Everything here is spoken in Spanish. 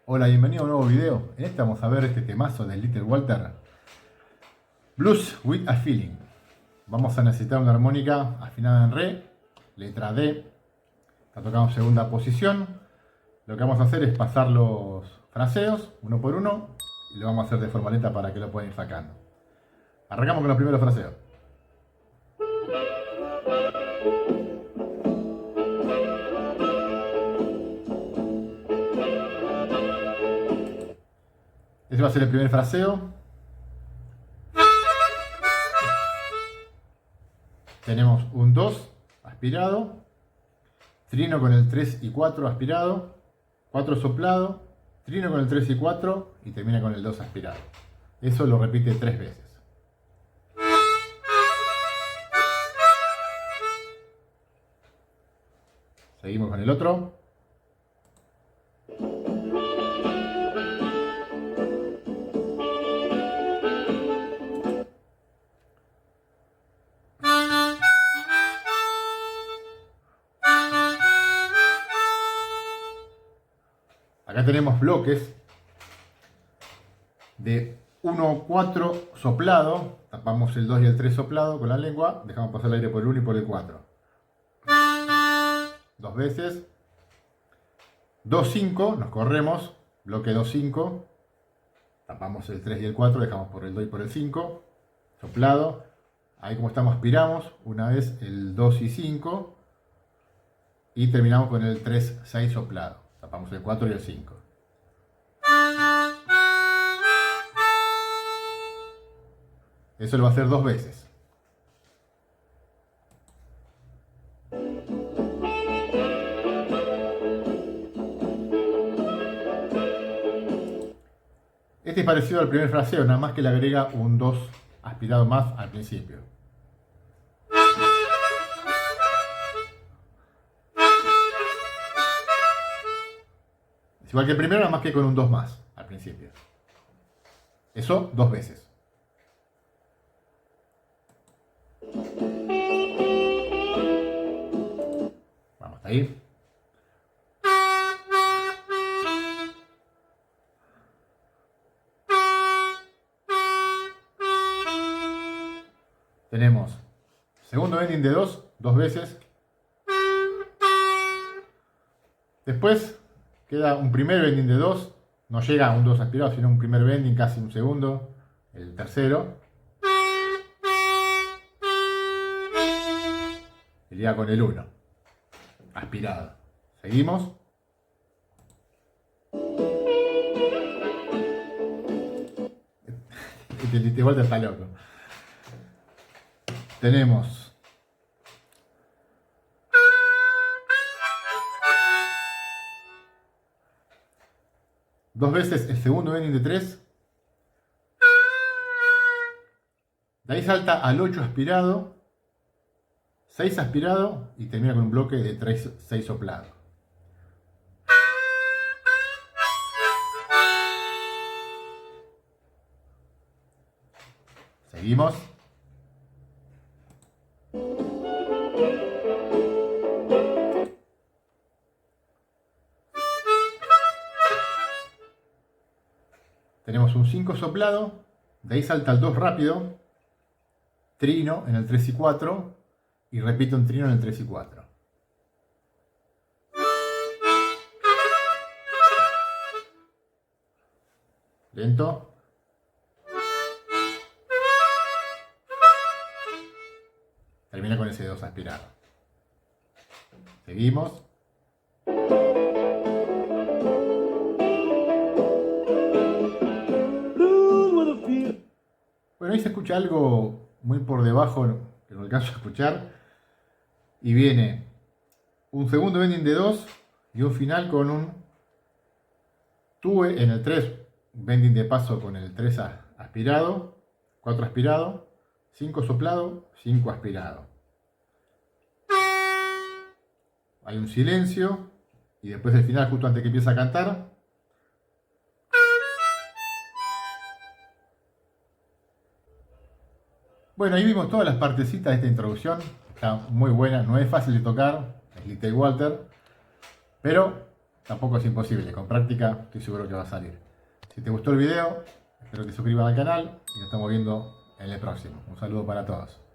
Hola, bienvenido a un nuevo video. En este vamos a ver este temazo de Little Walter, Blues with a Feeling. Vamos a necesitar una armónica afinada en re, letra D. Está tocado en segunda posición. Lo que vamos a hacer es pasar los fraseos uno por uno y lo vamos a hacer de forma lenta para que lo puedan ir sacando. Arrancamos con los primeros fraseos. Ese va a ser el primer fraseo. Tenemos un 2 aspirado, trino con el 3 y 4 aspirado, 4 soplado, trino con el 3 y 4 y termina con el 2 aspirado. Eso lo repite 3 veces. Seguimos con el otro. Acá tenemos bloques de 1, 4 soplado, tapamos el 2 y el 3 soplado con la lengua, dejamos pasar el aire por el 1 y por el 4. Dos veces. 2, 5, nos corremos, bloque 2, 5, tapamos el 3 y el 4, dejamos por el 2 y por el 5, soplado. Ahí como estamos aspiramos una vez el 2 y 5 y terminamos con el 3, 6 soplado. Tapamos el 4 y el 5. Eso lo va a hacer 2 veces. Este es parecido al primer fraseo, nada más que le agrega un 2 aspirado más al principio. Es igual que el primero, nada más que con un 2 más al principio. Eso 2 veces. Vamos, hasta ahí. Tenemos segundo bending de 2, 2 veces. Después queda un primer bending de 2, no llega a un 2 aspirado, sino un primer bending, casi un segundo, el tercero. Iría con el 1, aspirado. Seguimos. Este vuelta está loco. Tenemos dos veces el segundo bending de 3. De ahí salta al 8 aspirado, 6 aspirado y termina con un bloque de 3, 6 soplado. Seguimos. Tenemos un 5 soplado, de ahí salta el 2 rápido, trino en el 3 y 4 y repite un trino en el 3 y 4. Lento. Termina con ese 2 aspirado. Seguimos. Bueno, ahí se escucha algo muy por debajo que no alcanzo a escuchar. Y viene un segundo bending de 2 y un final con un tue en el 3, bending de paso con el 3 aspirado, 4 aspirado, 5 soplado, 5 aspirado. Hay un silencio y después el final, justo antes que empiece a cantar. Bueno, ahí vimos todas las partecitas de esta introducción. Está muy buena, no es fácil de tocar, es Little Walter, pero tampoco es imposible. Con práctica estoy seguro que va a salir. Si te gustó el video, espero que te suscribas al canal y nos estamos viendo en el próximo. Un saludo para todos.